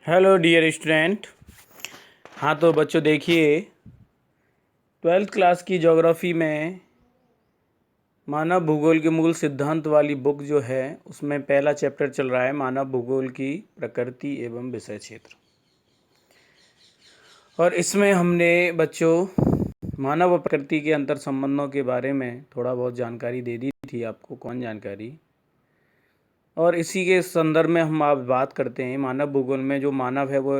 Hello dear student. हाँ तो बच्चों देखिए, 12th क्लास की ज्योग्राफी में मानव भूगोल के मूल सिद्धांत वाली बुक जो है उसमें पहला चैप्टर चल रहा है मानव भूगोल की प्रकृति एवं विषय क्षेत्र। और इसमें हमने बच्चों मानव और प्रकृति के अंतर संबंधों के बारे में थोड़ा बहुत जानकारी दे दी थी आपको, कौन जानकारी। और इसी के संदर्भ में हम आप बात करते हैं मानव भूगोल में। जो मानव है वो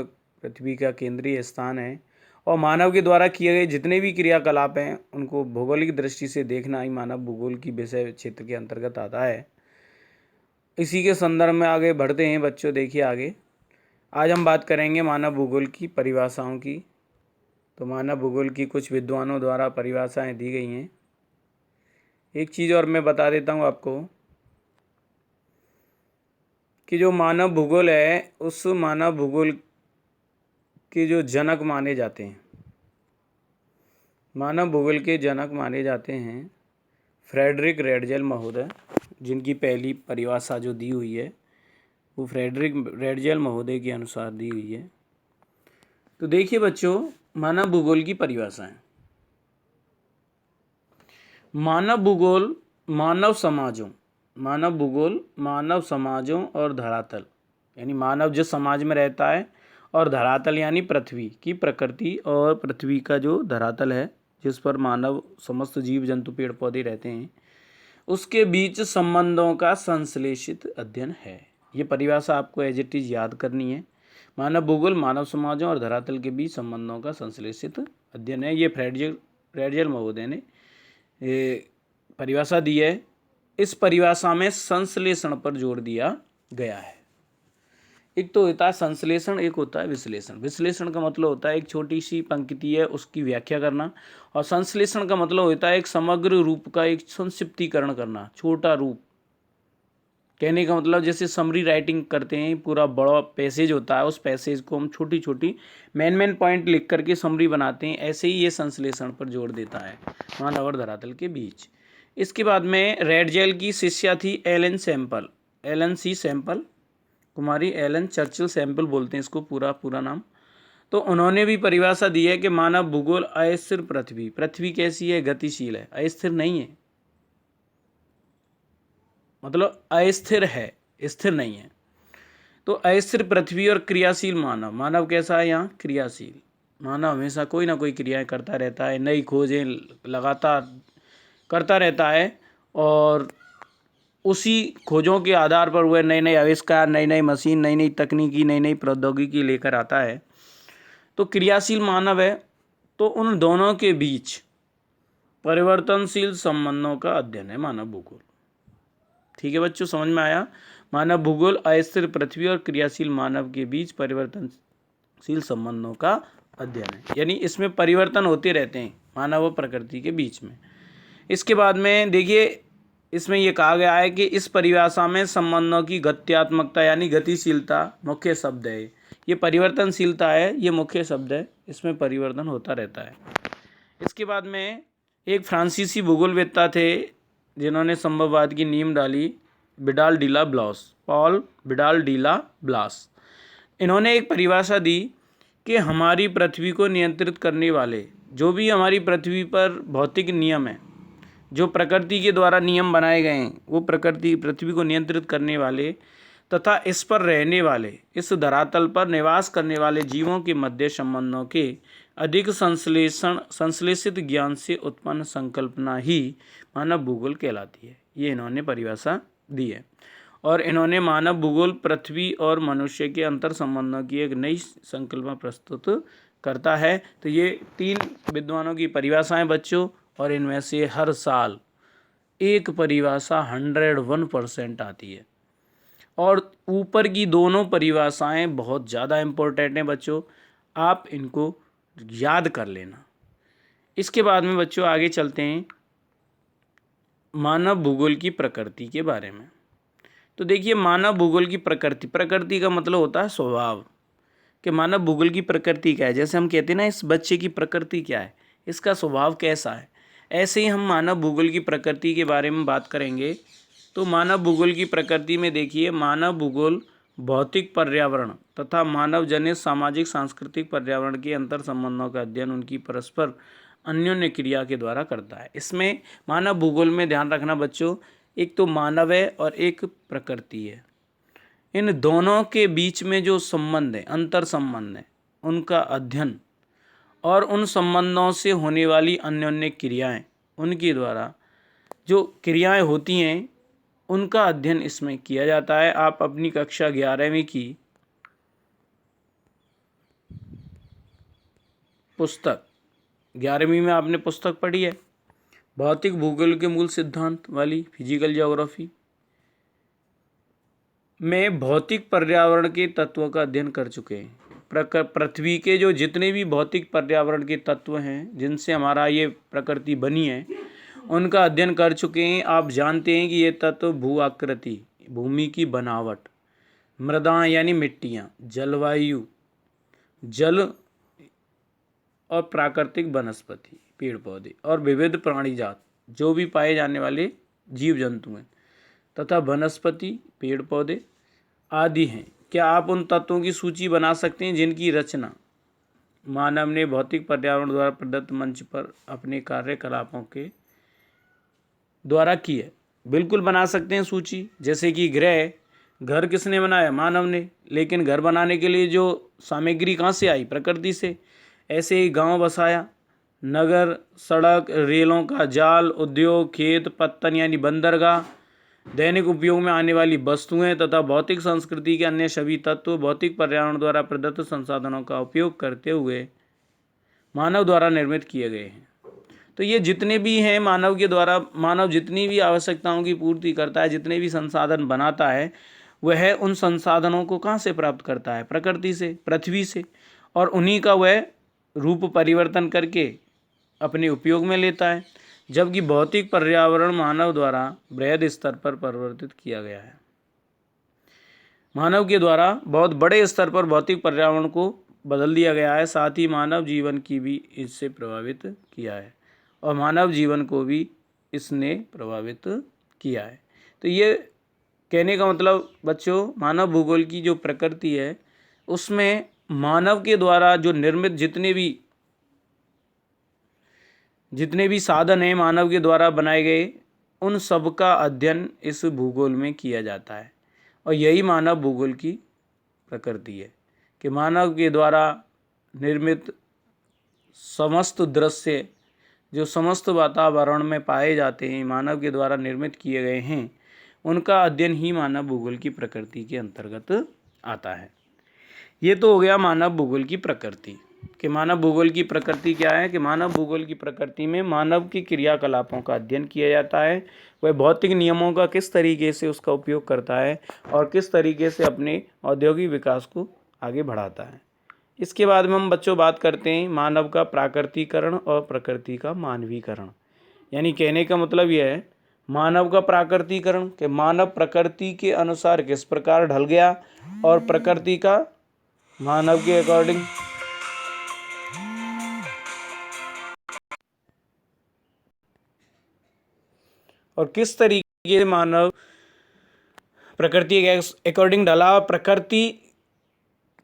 पृथ्वी का केंद्रीय स्थान है और मानव के द्वारा किए गए जितने भी क्रियाकलाप हैं उनको भौगोलिक दृष्टि से देखना ही मानव भूगोल की विषय क्षेत्र के अंतर्गत आता है। इसी के संदर्भ में आगे बढ़ते हैं बच्चों। देखिए आगे आज हम बात करेंगे मानव भूगोल की परिभाषाओं की। तो मानव भूगोल की कुछ विद्वानों द्वारा परिभाषाएं दी गई हैं। एक चीज़ और मैं बता देता हूँ आपको कि जो मानव भूगोल है उस मानव भूगोल के जो जनक माने जाते हैं, मानव भूगोल के जनक माने जाते हैं फ्रेडरिक रेडजेल महोदय, जिनकी पहली परिभाषा जो दी हुई है वो फ्रेडरिक रेडजेल महोदय के अनुसार दी हुई है। तो देखिए बच्चों, मानव भूगोल की परिभाषाएं। मानव भूगोल मानव समाजों, मानव भूगोल मानव समाजों और धरातल, यानी मानव जो समाज में रहता है, और धरातल यानी पृथ्वी की प्रकृति और पृथ्वी का जो धरातल है जिस पर मानव समस्त जीव जंतु पेड़ पौधे रहते हैं, उसके बीच संबंधों का संश्लेषित अध्ययन है। ये परिभाषा आपको एज इट इज याद करनी है। मानव भूगोल मानव समाजों और धरातल के बीच संबंधों का संश्लेषित अध्ययन है। ये रेडजेल महोदय ने परिभाषा दी है। इस परिभाषा में संश्लेषण पर जोर दिया गया है। एक तो होता है संश्लेषण, एक होता है विश्लेषण। विश्लेषण का मतलब होता है एक छोटी सी पंक्ति है उसकी व्याख्या करना, और संश्लेषण का मतलब होता है एक समग्र रूप का एक संक्षिप्तीकरण करना, छोटा रूप। कहने का मतलब जैसे समरी राइटिंग करते हैं, पूरा बड़ा पैसेज होता है, उस पैसेज को हम छोटी छोटी मेन पॉइंट लिख करके समरी बनाते हैं। ऐसे ही ये संश्लेषण पर जोर देता है मानव और धरातल के बीच। इसके बाद में रेडजेल की शिष्या थी एलन सैंपल, एलन सी सैंपल, कुमारी एलन चर्चिल सैंपल बोलते हैं इसको पूरा नाम। तो उन्होंने भी परिभाषा दी है कि मानव भूगोल अस्थिर पृथ्वी, पृथ्वी कैसी है, गतिशील है, अस्थिर नहीं है, मतलब अस्थिर है, स्थिर नहीं है। तो अस्थिर पृथ्वी और क्रियाशील मानव, मानव कैसा है यहाँ, क्रियाशील। मानव हमेशा कोई ना कोई क्रियाएं करता रहता है, नई खोजें लगातार करता रहता है, और उसी खोजों के आधार पर वह नए नए आविष्कार, नई नई मशीन, नई नई तकनीकी, नई नई प्रौद्योगिकी लेकर आता है। तो क्रियाशील मानव है। तो उन दोनों के बीच परिवर्तनशील संबंधों का अध्ययन है मानव भूगोल। ठीक है बच्चों, समझ में आया। मानव भूगोल अस्थिर पृथ्वी और क्रियाशील मानव के बीच परिवर्तनशील संबंधों का अध्ययन है, यानी इसमें परिवर्तन होते रहते हैं मानव और प्रकृति के बीच में। इसके बाद में देखिए, इसमें यह कहा गया है कि इस परिभाषा में संबंधों की गत्यात्मकता यानी गतिशीलता मुख्य शब्द है। ये परिवर्तनशीलता है, ये मुख्य शब्द है, इसमें परिवर्तन होता रहता है। इसके बाद में एक फ्रांसीसी भूगोलवेत्ता थे जिन्होंने संभववाद की नींव डाली, विडाल डी ला ब्लास, पॉल विडाल डी ला ब्लास। इन्होंने एक परिभाषा दी कि हमारी पृथ्वी को नियंत्रित करने वाले जो भी हमारी पृथ्वी पर भौतिक नियम हैं, जो प्रकृति के द्वारा नियम बनाए गए हैं, वो पृथ्वी को नियंत्रित करने वाले तथा इस पर रहने वाले, इस धरातल पर निवास करने वाले जीवों के मध्य संबंधों के अधिक संश्लेषित ज्ञान से उत्पन्न संकल्पना ही मानव भूगोल कहलाती है। ये इन्होंने परिभाषा दी है। और इन्होंने मानव भूगोल पृथ्वी और मनुष्य के अंतर संबंधों की एक नई संकल्पना प्रस्तुत करता है। तो ये 3 विद्वानों की परिभाषाएं बच्चों, और इनमें से हर साल एक परिभाषा 101% आती है। और ऊपर की दोनों परिभाषाएं बहुत ज़्यादा इम्पोर्टेंट हैं बच्चों, आप इनको याद कर लेना। इसके बाद में बच्चों आगे चलते हैं मानव भूगोल की प्रकृति के बारे में। तो देखिए, मानव भूगोल की प्रकृति, प्रकृति का मतलब होता है स्वभाव, कि मानव भूगोल की प्रकृति क्या है। जैसे हम कहते हैं ना, इस बच्चे की प्रकृति क्या है, इसका स्वभाव कैसा है, ऐसे ही हम मानव भूगोल की प्रकृति के बारे में बात करेंगे। तो मानव भूगोल की प्रकृति में देखिए, मानव भूगोल भौतिक पर्यावरण तथा मानव जनित सामाजिक सांस्कृतिक पर्यावरण के अंतर संबंधों का अध्ययन उनकी परस्पर अन्योन्य क्रिया के द्वारा करता है। इसमें मानव भूगोल में ध्यान रखना बच्चों, एक तो मानव है और एक प्रकृति है। इन दोनों के बीच में जो संबंध है, अंतर संबंध है, उनका अध्ययन और उन संबंधों से होने वाली अन्योन्य क्रियाएं, उनके द्वारा जो क्रियाएं होती हैं उनका अध्ययन इसमें किया जाता है। आप अपनी कक्षा 11वीं की पुस्तक 11वीं में आपने पुस्तक पढ़ी है भौतिक भूगोल के मूल सिद्धांत वाली, फिजिकल ज्योग्राफी में भौतिक पर्यावरण के तत्वों का अध्ययन कर चुके हैं। पृथ्वी के जो जितने भी भौतिक पर्यावरण के तत्व हैं जिनसे हमारा ये प्रकृति बनी है, उनका अध्ययन कर चुके हैं। आप जानते हैं कि ये तत्व भू आकृति, भूमि की बनावट, मृदा यानी मिट्टियाँ, जलवायु, जल और प्राकृतिक वनस्पति, पेड़ पौधे और विविध प्राणी जात जो भी पाए जाने वाले जीव जंतु हैं तथा वनस्पति, पेड़ पौधे आदि हैं। क्या आप उन तत्वों की सूची बना सकते हैं जिनकी रचना मानव ने भौतिक पर्यावरण द्वारा प्रदत्त मंच पर अपने कार्यकलापों के द्वारा की है? बिल्कुल बना सकते हैं सूची। जैसे कि घर किसने बनाया? मानव ने। लेकिन घर बनाने के लिए जो सामग्री कहाँ से आई? प्रकृति से। ऐसे ही गांव बसाया, नगर, सड़क, रेलों का जाल, उद्योग, खेत, पत्तन यानी बंदरगाह, दैनिक उपयोग में आने वाली वस्तुएं तथा भौतिक संस्कृति के अन्य सभी तत्व भौतिक पर्यावरण द्वारा प्रदत्त संसाधनों का उपयोग करते हुए मानव द्वारा निर्मित किए गए हैं। तो ये जितने भी हैं मानव के द्वारा, मानव जितनी भी आवश्यकताओं की पूर्ति करता है, जितने भी संसाधन बनाता है, वह उन संसाधनों को कहाँ से प्राप्त करता है? प्रकृति से, पृथ्वी से। और उन्हीं का वह रूप परिवर्तन करके अपने उपयोग में लेता है। जबकि भौतिक पर्यावरण मानव द्वारा बृहद स्तर पर परिवर्तित किया गया है। मानव के द्वारा बहुत बड़े स्तर पर भौतिक पर्यावरण को बदल दिया गया है। साथ ही मानव जीवन की भी इससे प्रभावित किया है और मानव जीवन को भी इसने प्रभावित किया है। तो ये कहने का मतलब बच्चों, मानव भूगोल की जो प्रकृति है उसमें मानव के द्वारा जो निर्मित जितने भी साधन हैं मानव के द्वारा बनाए गए, उन सब का अध्ययन इस भूगोल में किया जाता है। और यही मानव भूगोल की प्रकृति है कि मानव के द्वारा निर्मित समस्त दृश्य, जो समस्त वातावरण में पाए जाते हैं, मानव के द्वारा निर्मित किए गए हैं, उनका अध्ययन ही मानव भूगोल की प्रकृति के अंतर्गत आता है। ये तो हो गया मानव भूगोल की प्रकृति कि मानव भूगोल की प्रकृति क्या है। कि मानव भूगोल की प्रकृति में मानव की क्रियाकलापों का अध्ययन किया जाता है। वह भौतिक नियमों का किस तरीके से उसका उपयोग करता है और किस तरीके से अपने औद्योगिक विकास को आगे बढ़ाता है। इसके बाद में हम बच्चों बात करते हैं मानव का प्राकृतिकरण और प्रकृति का मानवीकरण। यानी कहने का मतलब यह है मानव का प्राकृतिकरण कि मानव प्रकृति के अनुसार किस प्रकार ढल गया और प्रकृति का मानव के अकॉर्डिंग और किस तरीके से मानव प्रकृति के अकॉर्डिंग ढला और प्रकृति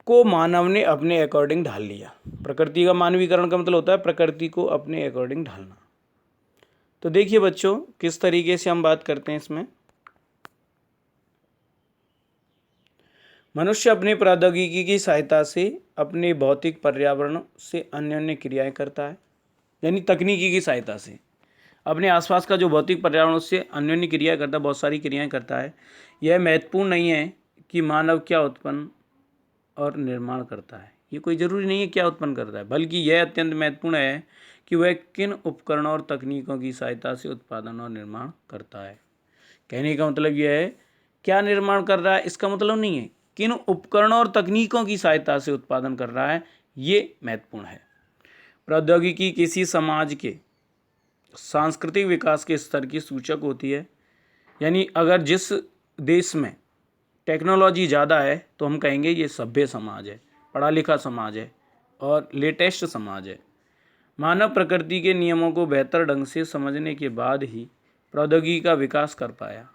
को मानव ने अपने अकॉर्डिंग ढाल लिया। प्रकृति का मानवीकरण का मतलब होता है प्रकृति को अपने अकॉर्डिंग ढालना। तो देखिए बच्चों किस तरीके से हम बात करते हैं इसमें। मनुष्य अपनी प्रौद्योगिकी की सहायता से अपने भौतिक पर्यावरण से अन्योन्य क्रियाएं करता है। यानी तकनीकी की सहायता से अपने आसपास का जो भौतिक पर्यावरण उससे अन्योन्य क्रिया करता है, बहुत सारी क्रियाएं करता है। यह महत्वपूर्ण नहीं है कि मानव क्या उत्पन्न और निर्माण करता है, ये कोई ज़रूरी नहीं है क्या उत्पन्न करता है, बल्कि यह अत्यंत महत्वपूर्ण है कि वह किन उपकरणों और तकनीकों की सहायता से उत्पादन और निर्माण करता है। कहने का मतलब यह है क्या निर्माण कर रहा है, इसका मतलब नहीं है किन उपकरणों और तकनीकों की सहायता से उत्पादन कर रहा है, ये महत्वपूर्ण है। प्रौद्योगिकी किसी समाज के सांस्कृतिक विकास के स्तर की सूचक होती है। यानी अगर जिस देश में टेक्नोलॉजी ज़्यादा है तो हम कहेंगे ये सभ्य समाज है, पढ़ा लिखा समाज है और लेटेस्ट समाज है। मानव प्रकृति के नियमों को बेहतर ढंग से समझने के बाद ही प्रौद्योगिकी का विकास कर पाया।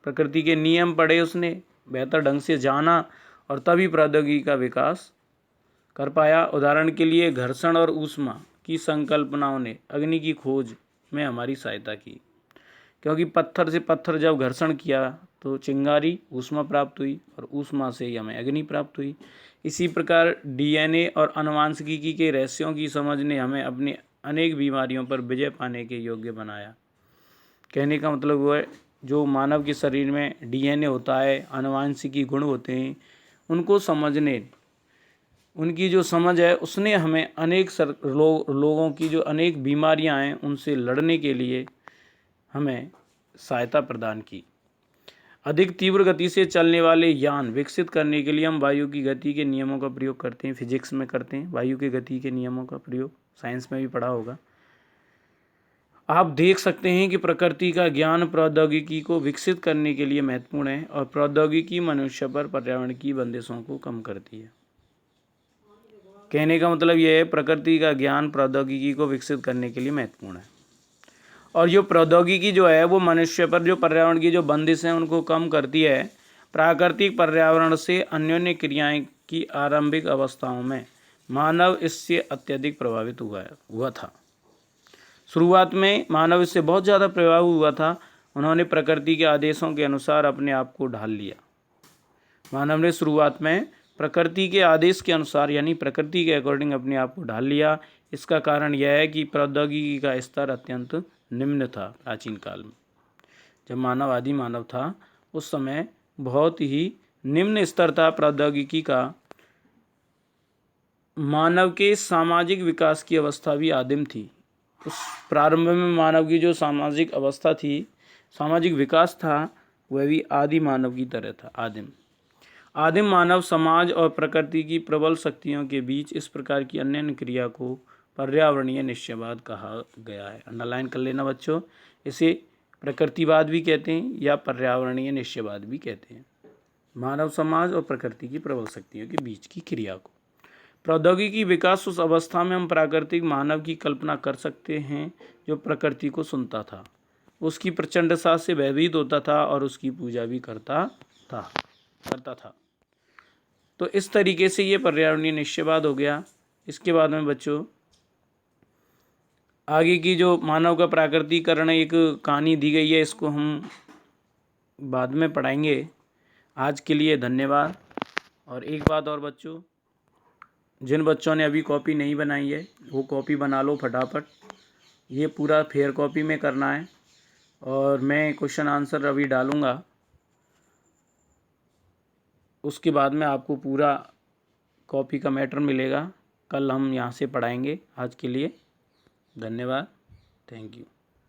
प्रकृति के नियम पढ़े उसने, बेहतर ढंग से जाना और तभी प्रौद्योगिकी का विकास कर पाया। उदाहरण के लिए घर्षण और ऊष्मा की संकल्पनाओं ने अग्नि की खोज में हमारी सहायता की, क्योंकि पत्थर से पत्थर जब घर्षण किया तो चिंगारी ऊष्मा प्राप्त हुई और ऊष्मा से ही हमें अग्नि प्राप्त हुई। इसी प्रकार डीएनए और आनुवंशिकी के रहस्यों की समझ ने हमें अपनी अनेक बीमारियों पर विजय पाने के योग्य बनाया। कहने का मतलब वो है, जो मानव के शरीर में डीएनए होता है, आनुवंशिकी गुण होते हैं, उनको समझने, उनकी जो समझ है उसने हमें अनेक लोगों की जो अनेक बीमारियां हैं उनसे लड़ने के लिए हमें सहायता प्रदान की। अधिक तीव्र गति से चलने वाले यान विकसित करने के लिए हम वायु की गति के नियमों का प्रयोग करते हैं, फिजिक्स में करते हैं वायु की गति के नियमों का प्रयोग, साइंस में भी पढ़ा होगा। आप देख सकते हैं कि प्रकृति का ज्ञान प्रौद्योगिकी को विकसित करने के लिए महत्वपूर्ण है और प्रौद्योगिकी मनुष्य पर पर्यावरण की बंदिशों को कम करती है। कहने का मतलब यह है, प्रकृति का ज्ञान प्रौद्योगिकी को विकसित करने के लिए महत्वपूर्ण है और जो प्रौद्योगिकी जो है वो मनुष्य पर जो पर्यावरण की जो बंदिश है उनको कम करती है। प्राकृतिक पर्यावरण से अन्योन्य क्रियाएं की आरंभिक अवस्थाओं में मानव इससे अत्यधिक प्रभावित हुआ था। शुरुआत में मानव इससे बहुत ज़्यादा प्रभावित हुआ था। उन्होंने प्रकृति के आदेशों के अनुसार अपने आप को ढाल लिया। मानव ने शुरुआत में प्रकृति के आदेश के अनुसार यानी प्रकृति के अकॉर्डिंग अपने आप को ढाल लिया। इसका कारण यह है कि प्रौद्योगिकी का स्तर अत्यंत निम्न था। प्राचीन काल में जब मानव आदि मानव था उस समय बहुत ही निम्न स्तर था प्रौद्योगिकी का। मानव के सामाजिक विकास की अवस्था भी आदिम थी। उस प्रारंभ में मानव की जो सामाजिक अवस्था थी, सामाजिक विकास था, वह भी आदि मानव की तरह था। आदिम मानव समाज और प्रकृति की प्रबल शक्तियों के बीच इस प्रकार की अन्य क्रिया को पर्यावरणीय निश्चयवाद कहा गया है। अंडरलाइन कर लेना बच्चों, इसे प्रकृतिवाद भी कहते हैं या पर्यावरणीय निश्चयवाद भी कहते हैं। मानव समाज और प्रकृति की प्रबल शक्तियों के बीच की क्रिया को। प्रौद्योगिकी विकास उस अवस्था में हम प्राकृतिक मानव की कल्पना कर सकते हैं जो प्रकृति को सुनता था, उसकी प्रचंडता से भयभीत होता था और उसकी पूजा भी करता था। तो इस तरीके से ये पर्यावरणीय निश्चयवाद हो गया। इसके बाद में बच्चों आगे की जो मानव का प्राकृतिकरण एक कहानी दी गई है, इसको हम बाद में पढ़ाएंगे। आज के लिए धन्यवाद। और एक बात और बच्चों, जिन बच्चों ने अभी कॉपी नहीं बनाई है वो कॉपी बना लो फटाफट। ये पूरा फेयर कॉपी में करना है और मैं क्वेश्चन आंसर अभी डालूँगा, उसके बाद में आपको पूरा कॉपी का मैटर मिलेगा। कल हम यहाँ से पढ़ाएंगे। आज के लिए धन्यवाद। Thank you.